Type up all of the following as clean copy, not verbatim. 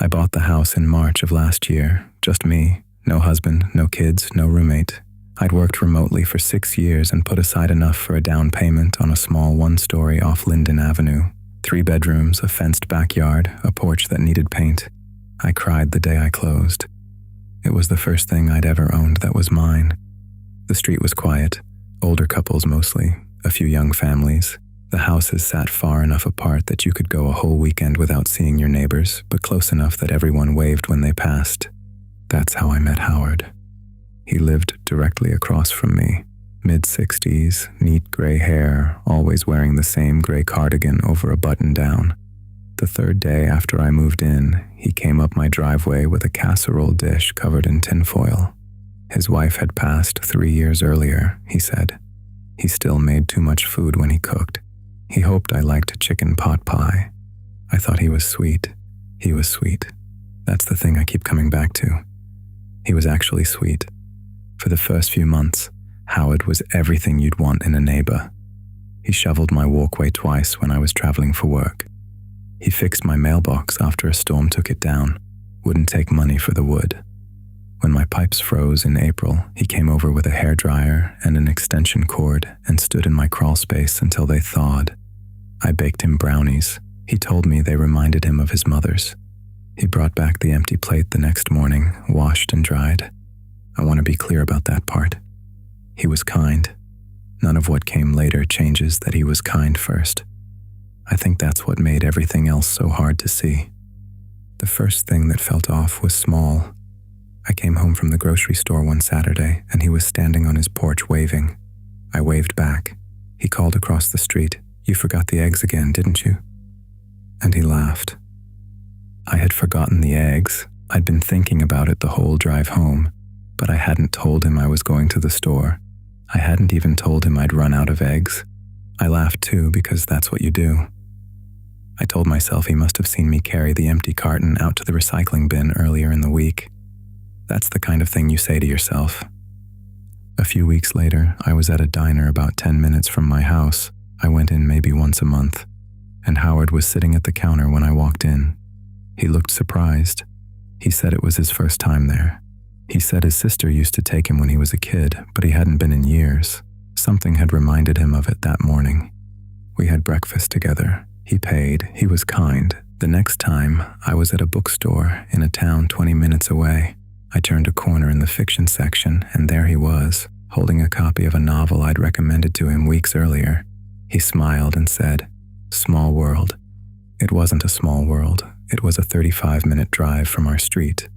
I bought the house in March of last year, just me, no husband, no kids, no roommate. I'd worked remotely for 6 years and put aside enough for a down payment on a small 1-story off Linden Avenue. 3 bedrooms, a fenced backyard, a porch that needed paint. I cried the day I closed. It was the first thing I'd ever owned that was mine. The street was quiet, older couples mostly, a few young families. The houses sat far enough apart that you could go a whole weekend without seeing your neighbors, but close enough that everyone waved when they passed. That's how I met Howard. He lived directly across from me, mid-60s, neat gray hair, always wearing the same gray cardigan over a button-down. The 3rd day after I moved in, he came up my driveway with a casserole dish covered in tinfoil. His wife had passed 3 years earlier, he said. He still made too much food when he cooked. He hoped I liked chicken pot pie. I thought he was sweet. He was sweet. That's the thing I keep coming back to. He was actually sweet. For the first few months, Howard was everything you'd want in a neighbor. He shoveled my walkway twice when I was traveling for work. He fixed my mailbox after a storm took it down, wouldn't take money for the wood. When my pipes froze in April, he came over with a hairdryer and an extension cord and stood in my crawl space until they thawed. I baked him brownies. He told me they reminded him of his mother's. He brought back the empty plate the next morning, washed and dried. I want to be clear about that part. He was kind. None of what came later changes that he was kind first. I think that's what made everything else so hard to see. The first thing that felt off was small. I came home from the grocery store one Saturday, and he was standing on his porch waving. I waved back. He called across the street, "You forgot the eggs again, didn't you?" And he laughed. I had forgotten the eggs. I'd been thinking about it the whole drive home, but I hadn't told him I was going to the store. I hadn't even told him I'd run out of eggs. I laughed too, because that's what you do. I told myself he must have seen me carry the empty carton out to the recycling bin earlier in the week. That's the kind of thing you say to yourself. A few weeks later, I was at a diner about 10 minutes from my house. I went in maybe once a month, and Howard was sitting at the counter when I walked in. He looked surprised. He said it was his first time there. He said his sister used to take him when he was a kid, but he hadn't been in years. Something had reminded him of it that morning. We had breakfast together. He paid. He was kind. The next time, I was at a bookstore in a town 20 minutes away. I turned a corner in the fiction section, and there he was, holding a copy of a novel I'd recommended to him weeks earlier. He smiled and said, "Small world." It wasn't a small world. It was a 35-minute drive from our street.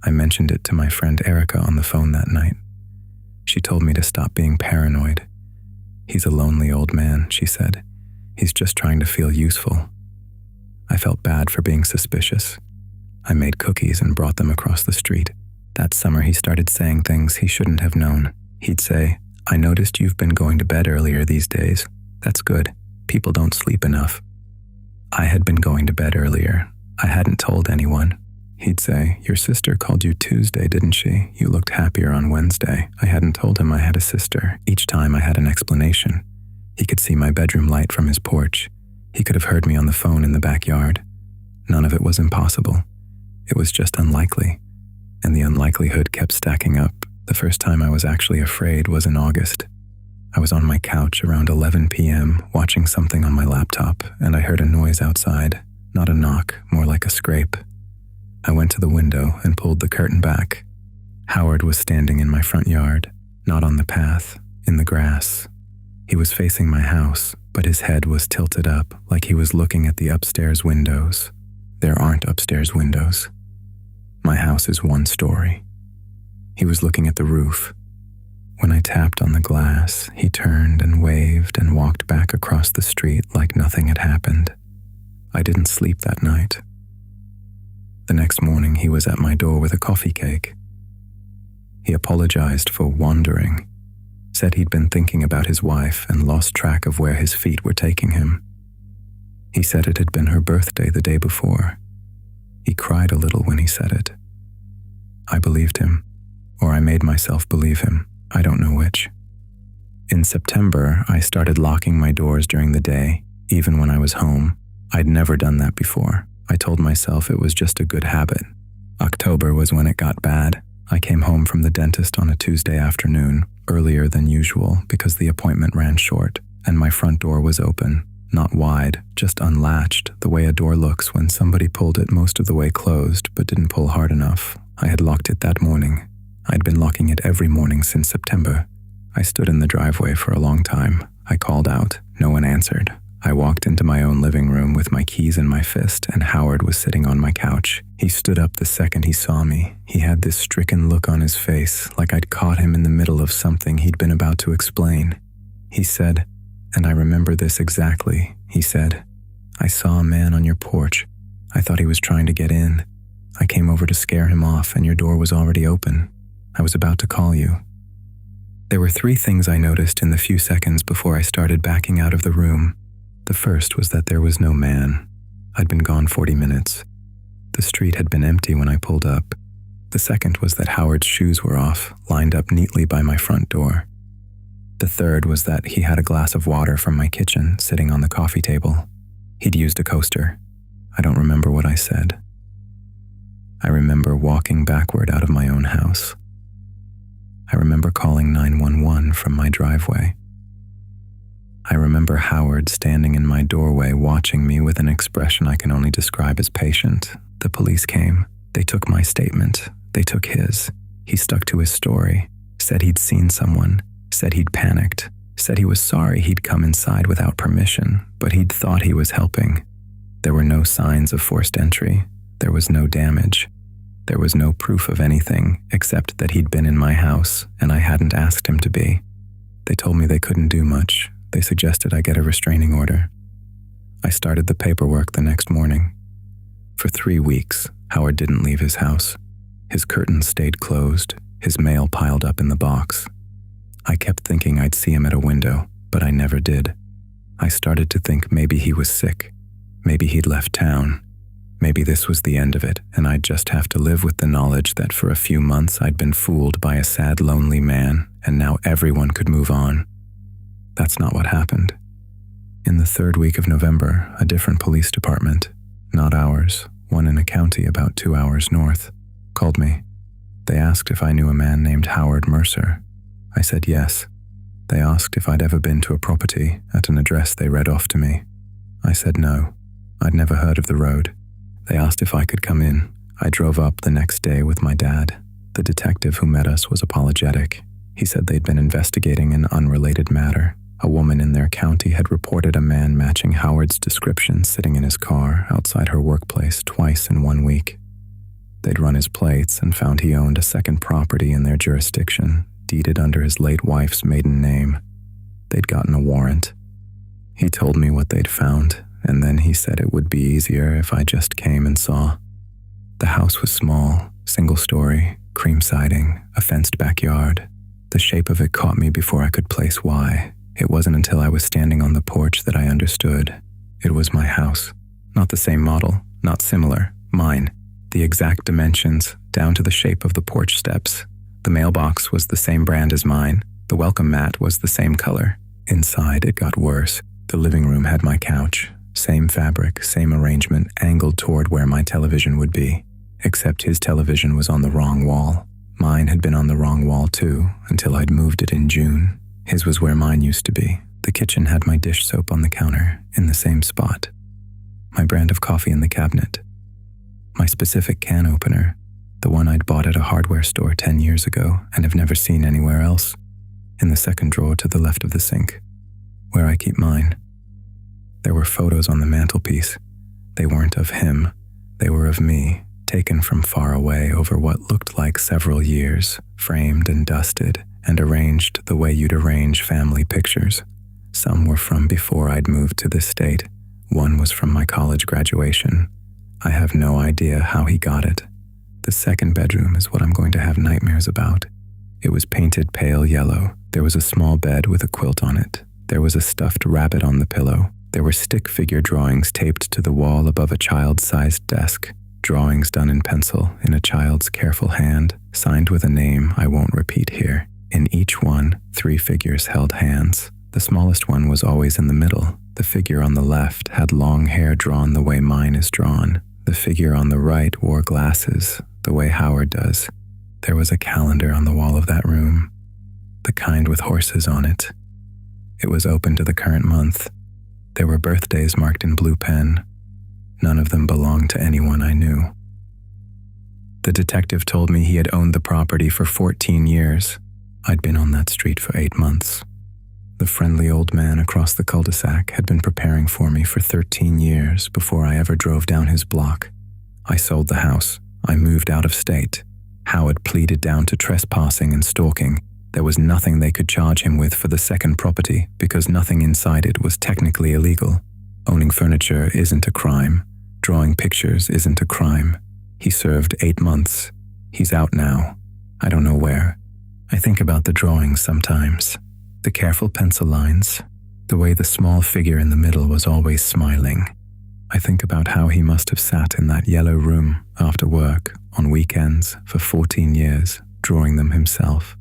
I mentioned it to my friend Erica on the phone that night. She told me to stop being paranoid. "He's a lonely old man," she said. "He's just trying to feel useful." I felt bad for being suspicious. I made cookies and brought them across the street. That summer he started saying things he shouldn't have known. He'd say, "I noticed you've been going to bed earlier these days. That's good. People don't sleep enough." I had been going to bed earlier. I hadn't told anyone. He'd say, "Your sister called you Tuesday, didn't she? You looked happier on Wednesday." I hadn't told him I had a sister. Each time I had an explanation. He could see my bedroom light from his porch. He could have heard me on the phone in the backyard. None of it was impossible. It was just unlikely. And the unlikelihood kept stacking up. The first time I was actually afraid was in August. I was on my couch around 11 p.m. watching something on my laptop, and I heard a noise outside. Not a knock, more like a scrape. I went to the window and pulled the curtain back. Howard was standing in my front yard, not on the path, in the grass. He was facing my house, but his head was tilted up like he was looking at the upstairs windows. There aren't upstairs windows. My house is 1 story. He was looking at the roof. When I tapped on the glass, he turned and waved and walked back across the street like nothing had happened. I didn't sleep that night. The next morning, he was at my door with a coffee cake. He apologized for wandering, said he'd been thinking about his wife and lost track of where his feet were taking him. He said it had been her birthday the day before. He cried a little when he said it. I believed him, or I made myself believe him. I don't know which. In September, I started locking my doors during the day, even when I was home. I'd never done that before. I told myself it was just a good habit. October was when it got bad. I came home from the dentist on a Tuesday afternoon, earlier than usual because the appointment ran short, and my front door was open. Not wide, just unlatched, the way a door looks when somebody pulled it most of the way closed but didn't pull hard enough. I had locked it that morning. I'd been locking it every morning since September. I stood in the driveway for a long time. I called out. No one answered. I walked into my own living room with my keys in my fist, and Howard was sitting on my couch. He stood up the second he saw me. He had this stricken look on his face, like I'd caught him in the middle of something he'd been about to explain. He said, and I remember this exactly, he said, "I saw a man on your porch. I thought he was trying to get in. I came over to scare him off, and your door was already open. I was about to call you." There were 3 things I noticed in the few seconds before I started backing out of the room. The first was that there was no man. I'd been gone 40 minutes. The street had been empty when I pulled up. The second was that Howard's shoes were off, lined up neatly by my front door. The third was that he had a glass of water from my kitchen sitting on the coffee table. He'd used a coaster. I don't remember what I said. I remember walking backward out of my own house. I remember calling 911 from my driveway. I remember Howard standing in my doorway watching me with an expression I can only describe as patient. The police came. They took my statement. They took his. He stuck to his story, said he'd seen someone, said he'd panicked, said he was sorry he'd come inside without permission, but he'd thought he was helping. There were no signs of forced entry. There was no damage. There was no proof of anything except that he'd been in my house and I hadn't asked him to be. They told me they couldn't do much. They suggested I get a restraining order. I started the paperwork the next morning. For 3 weeks, Howard didn't leave his house. His curtains stayed closed, his mail piled up in the box. I kept thinking I'd see him at a window, but I never did. I started to think maybe he was sick. Maybe he'd left town. Maybe this was the end of it, and I'd just have to live with the knowledge that for a few months I'd been fooled by a sad, lonely man, and now everyone could move on. That's not what happened. In the 3rd week of November, a different police department, not ours, one in a county about 2 hours north, called me. They asked if I knew a man named Howard Mercer. I said yes. They asked if I'd ever been to a property at an address they read off to me. I said no. I'd never heard of the road. They asked if I could come in. I drove up the next day with my dad. The detective who met us was apologetic. He said they'd been investigating an unrelated matter. A woman in their county had reported a man matching Howard's description sitting in his car outside her workplace twice in 1 week. They'd run his plates and found he owned a second property in their jurisdiction, deeded under his late wife's maiden name. They'd gotten a warrant. He told me what they'd found, and then he said it would be easier if I just came and saw. The house was small, single-story, cream siding, a fenced backyard. The shape of it caught me before I could place why. It wasn't until I was standing on the porch that I understood. It was my house. Not the same model, not similar, mine. The exact dimensions, down to the shape of the porch steps. The mailbox was the same brand as mine. The welcome mat was the same color. Inside, it got worse. The living room had my couch. Same fabric, same arrangement, angled toward where my television would be. Except his television was on the wrong wall. Mine had been on the wrong wall too, until I'd moved it in June. His was where mine used to be. The kitchen had my dish soap on the counter, in the same spot. My brand of coffee in the cabinet. My specific can opener, the one I'd bought at a hardware store 10 years ago and have never seen anywhere else, in the second drawer to the left of the sink, where I keep mine. There were photos on the mantelpiece. They weren't of him. They were of me, taken from far away over what looked like several years, framed and dusted, and arranged the way you'd arrange family pictures. Some were from before I'd moved to this state. One was from my college graduation. I have no idea how he got it. The second bedroom is what I'm going to have nightmares about. It was painted pale yellow. There was a small bed with a quilt on it. There was a stuffed rabbit on the pillow. There were stick figure drawings taped to the wall above a child-sized desk. Drawings done in pencil in a child's careful hand, signed with a name I won't repeat here. In each one, 3 figures held hands. The smallest one was always in the middle. The figure on the left had long hair drawn the way mine is drawn, The figure on the right wore glasses, the way Howard does. There was a calendar on the wall of that room, the kind with horses on it. It was open to the current month. There were birthdays marked in blue pen. None of them belonged to anyone I knew. The detective told me he had owned the property for 14 years. I'd been on that street for 8 months. The friendly old man across the cul-de-sac had been preparing for me for 13 years before I ever drove down his block. I sold the house. I moved out of state. Howard pleaded down to trespassing and stalking. There was nothing they could charge him with for the second property because nothing inside it was technically illegal. Owning furniture isn't a crime. Drawing pictures isn't a crime. He served 8 months. He's out now. I don't know where. I think about the drawings sometimes. The careful pencil lines. The way the small figure in the middle was always smiling. I think about how he must have sat in that yellow room after work on weekends for 14 years, drawing them himself.